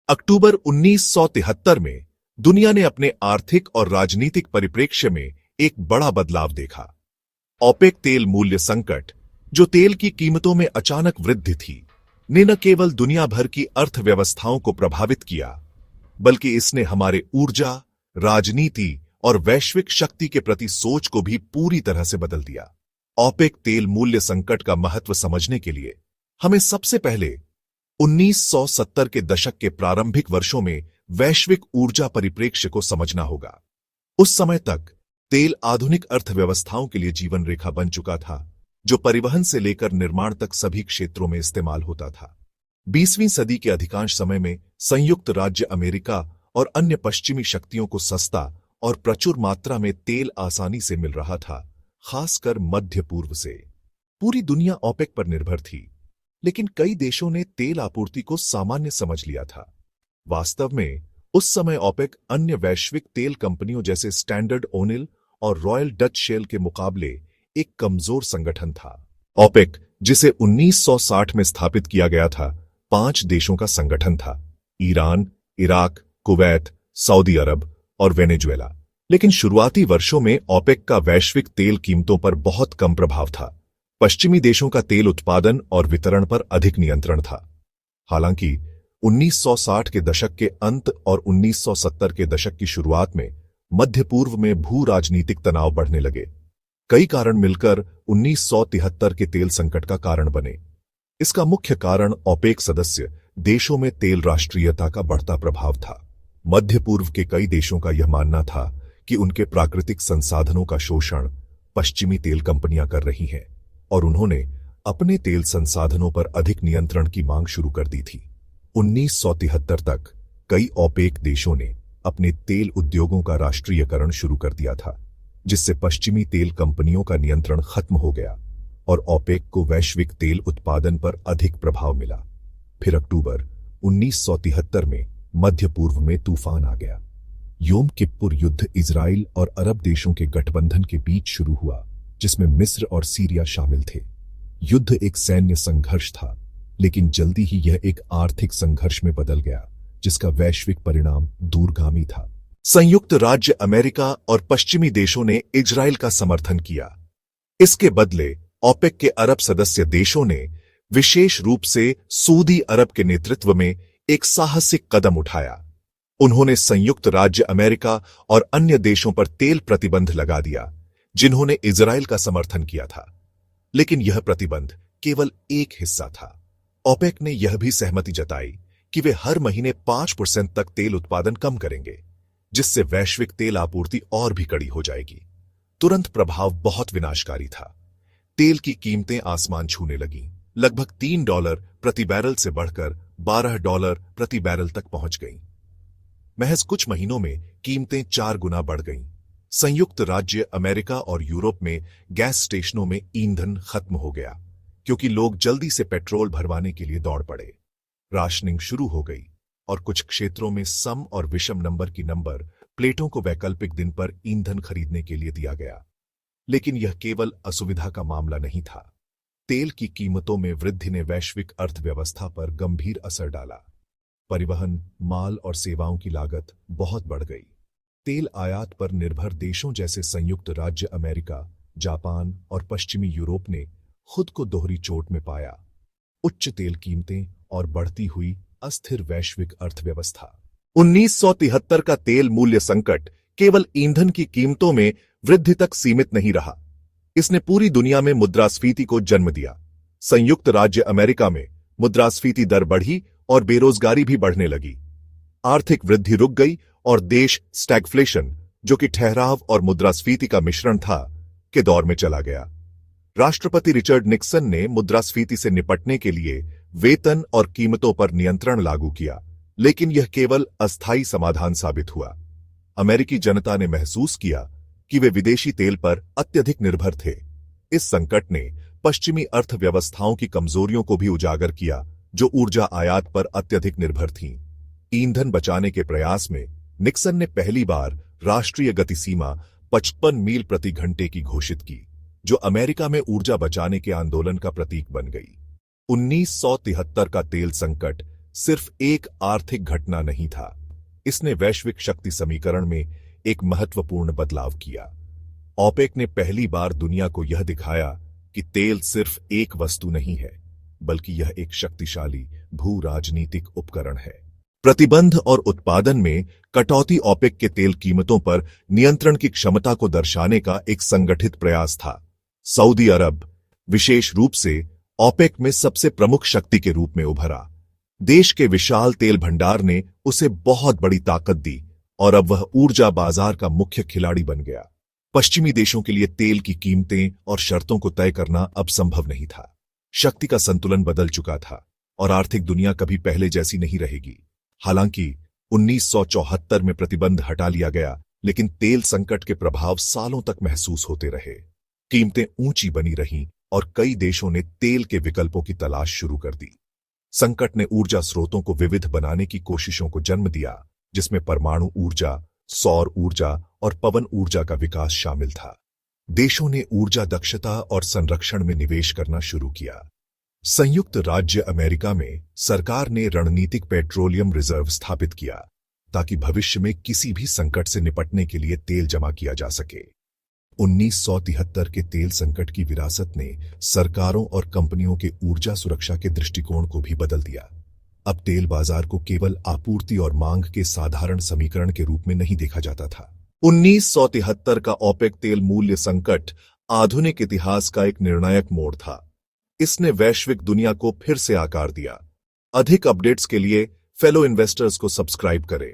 अक्टूबर 1973 में दुनिया ने अपने आर्थिक और राजनीतिक परिप्रेक्ष्य में एक बड़ा बदलाव देखा। ओपेक तेल मूल्य संकट, जो तेल की कीमतों में अचानक वृद्धि थी, ने न केवल दुनिया भर की अर्थव्यवस्थाओं को प्रभावित किया, बल्कि इसने हमारे ऊर्जा, राजनीति और वैश्विक शक्ति के प्रति सोच को भी पूरी तरह से बदल दिया। ओपेक तेल मूल्य संकट का महत्व समझने के लिए हमें सबसे पहले 1970 के दशक के प्रारंभिक वर्षों में वैश्विक ऊर्जा परिप्रेक्ष्य को समझना होगा। उस समय तक तेल आधुनिक अर्थव्यवस्थाओं के लिए जीवन रेखा बन चुका था, जो परिवहन से लेकर निर्माण तक सभी क्षेत्रों में इस्तेमाल होता था। 20वीं सदी के अधिकांश समय में संयुक्त राज्य अमेरिका और अन्य पश्चिमी शक्तियों को सस्ता और प्रचुर मात्रा में तेल आसानी से मिल रहा था, खासकर मध्य पूर्व से। पूरी दुनिया ओपेक पर निर्भर थी, लेकिन कई देशों ने तेल आपूर्ति को सामान्य समझ लिया था। वास्तव में उस समय ओपेक अन्य वैश्विक तेल कंपनियों जैसे स्टैंडर्ड ओइल और रॉयल डच शेल के मुकाबले एक कमजोर संगठन था। ओपेक, जिसे 1960 में स्थापित किया गया था, 5 देशों का संगठन था: ईरान, इराक, कुवैत, सऊदी अरब और वेनेजुएला। लेकिन शुरुआती वर्षों में ओपेक का वैश्विक तेल कीमतों पर बहुत कम प्रभाव था। पश्चिमी देशों का तेल उत्पादन और वितरण पर अधिक नियंत्रण था। हालांकि 1960 के दशक के अंत और 1970 के दशक की शुरुआत में मध्य पूर्व में भू राजनीतिक तनाव बढ़ने लगे। कई कारण मिलकर 1973 के तेल संकट का कारण बने। इसका मुख्य कारण ओपेक सदस्य देशों में तेल राष्ट्रीयता का बढ़ता प्रभाव था। मध्य पूर्व के कई देशों का यह मानना था कि उनके प्राकृतिक संसाधनों का शोषण पश्चिमी तेल कंपनियां कर रही हैं, और उन्होंने अपने तेल संसाधनों पर अधिक नियंत्रण की मांग शुरू कर दी थी। 1973 तक कई ओपेक देशों ने अपने तेल उद्योगों का राष्ट्रीयकरण शुरू कर दिया था, जिससे पश्चिमी तेल कंपनियों का नियंत्रण खत्म हो गया और ओपेक को वैश्विक तेल उत्पादन पर अधिक प्रभाव मिला। फिर अक्टूबर 1973 में मध्य पूर्व में तूफान आ गया। योम किप्पुर युद्ध इजराइल और अरब देशों के गठबंधन के बीच शुरू हुआ, जिसमें मिस्र और सीरिया शामिल थे। युद्ध एक सैन्य संघर्ष था, लेकिन जल्दी ही यह एक आर्थिक संघर्ष में बदल गया, जिसका वैश्विक परिणाम दूरगामी था। संयुक्त राज्य अमेरिका और पश्चिमी देशों ने इजराइल का समर्थन किया। इसके बदले ओपेक के अरब सदस्य देशों ने, विशेष रूप से सऊदी अरब के नेतृत्व में, एक साहसिक कदम उठाया। उन्होंने संयुक्त राज्य अमेरिका और अन्य देशों पर तेल प्रतिबंध लगा दिया, जिन्होंने इजराइल का समर्थन किया था। लेकिन यह प्रतिबंध केवल एक हिस्सा था। ओपेक ने यह भी सहमति जताई कि वे हर महीने 5% तक तेल उत्पादन कम करेंगे, जिससे वैश्विक तेल आपूर्ति और भी कड़ी हो जाएगी। तुरंत प्रभाव बहुत विनाशकारी था। तेल की कीमतें आसमान छूने लगीं। लगभग $3 प्रति बैरल से बढ़कर $12 प्रति बैरल तक पहुंच गईं। महज कुछ महीनों में कीमतें 4 गुना बढ़ गईं। संयुक्त राज्य अमेरिका और यूरोप में गैस स्टेशनों में ईंधन खत्म हो गया, क्योंकि लोग जल्दी से पेट्रोल भरवाने के लिए दौड़ पड़े। राशनिंग शुरू हो गई और कुछ क्षेत्रों में सम और विषम नंबर की नंबर प्लेटों को वैकल्पिक दिन पर ईंधन खरीदने के लिए दिया गया। लेकिन यह केवल असुविधा का मामला नहीं था। तेल की कीमतों में वृद्धि ने वैश्विक अर्थव्यवस्था पर गंभीर असर डाला। परिवहन, माल और सेवाओं की लागत बहुत बढ़ गई। तेल आयात पर निर्भर देशों जैसे संयुक्त राज्य अमेरिका, जापान और पश्चिमी यूरोप ने खुद को दोहरी चोट में पाया। उच्च तेल कीमतें और बढ़ती हुई अस्थिर वैश्विक अर्थव्यवस्था। 1973 का तेल मूल्य संकट केवल ईंधन की कीमतों में वृद्धि तक सीमित नहीं रहा। इसने पूरी दुनिया में मुद्रास्फीति को जन्म दिया। संयुक्त राज्य अमेरिका में मुद्रास्फीति दर बढ़ी और बेरोजगारी भी बढ़ने लगी। आर्थिक वृद्धि रुक गई और देश स्टैगफ्लेशन, जो कि ठहराव और मुद्रास्फीति का मिश्रण था, के दौर में चला गया। राष्ट्रपति रिचर्ड निक्सन ने मुद्रास्फीति से निपटने के लिए वेतन और कीमतों पर नियंत्रण लागू किया, लेकिन यह केवल अस्थायी समाधान साबित हुआ। अमेरिकी जनता ने महसूस किया कि वे विदेशी तेल पर अत्यधिक निर्भर थे। इस संकट ने पश्चिमी अर्थव्यवस्थाओं की कमजोरियों को भी उजागर किया, जो ऊर्जा आयात पर अत्यधिक निर्भर थीं। ईंधन बचाने के प्रयास में निक्सन ने पहली बार राष्ट्रीय गति सीमा 55 मील प्रति घंटे की घोषित की, जो अमेरिका में ऊर्जा बचाने के आंदोलन का प्रतीक बन गई। 1973 का तेल संकट सिर्फ एक आर्थिक घटना नहीं था, इसने वैश्विक शक्ति समीकरण में एक महत्वपूर्ण बदलाव किया। ओपेक ने पहली बार दुनिया को यह दिखाया कि तेल सिर्फ एक वस्तु नहीं है, बल्कि यह एक शक्तिशाली भू राजनीतिक उपकरण है। प्रतिबंध और उत्पादन में कटौती ओपेक के तेल कीमतों पर नियंत्रण की क्षमता को दर्शाने का एक संगठित प्रयास था। सऊदी अरब, विशेष रूप से ओपेक में सबसे प्रमुख शक्ति के रूप में उभरा। देश के विशाल तेल भंडार ने उसे बहुत बड़ी ताकत दी और अब वह ऊर्जा बाजार का मुख्य खिलाड़ी बन गया। पश्चिमी देशों के लिए तेल की कीमतें और शर्तों को तय करना अब संभव नहीं था। शक्ति का संतुलन बदल चुका था और आर्थिक दुनिया कभी पहले जैसी नहीं रहेगी। हालांकि 1974 में प्रतिबंध हटा लिया गया, लेकिन तेल संकट के प्रभाव सालों तक महसूस होते रहे। कीमतें ऊंची बनी रहीं और कई देशों ने तेल के विकल्पों की तलाश शुरू कर दी। संकट ने ऊर्जा स्रोतों को विविध बनाने की कोशिशों को जन्म दिया, जिसमें परमाणु ऊर्जा, सौर ऊर्जा और पवन ऊर्जा का विकास शामिल था। देशों ने ऊर्जा दक्षता और संरक्षण में निवेश करना शुरू किया। संयुक्त राज्य अमेरिका में सरकार ने रणनीतिक पेट्रोलियम रिजर्व स्थापित किया ताकि भविष्य में किसी भी संकट से निपटने के लिए तेल जमा किया जा सके। 1973 के तेल संकट की विरासत ने सरकारों और कंपनियों के ऊर्जा सुरक्षा के दृष्टिकोण को भी बदल दिया। अब तेल बाजार को केवल आपूर्ति और मांग के साधारण समीकरण के रूप में नहीं देखा जाता था। 1973 का ओपेक तेल मूल्य संकट आधुनिक इतिहास का एक निर्णायक मोड़ था। इसने वैश्विक दुनिया को फिर से आकार दिया। अधिक अपडेट्स के लिए फेलो इन्वेस्टर्स को सब्सक्राइब करें।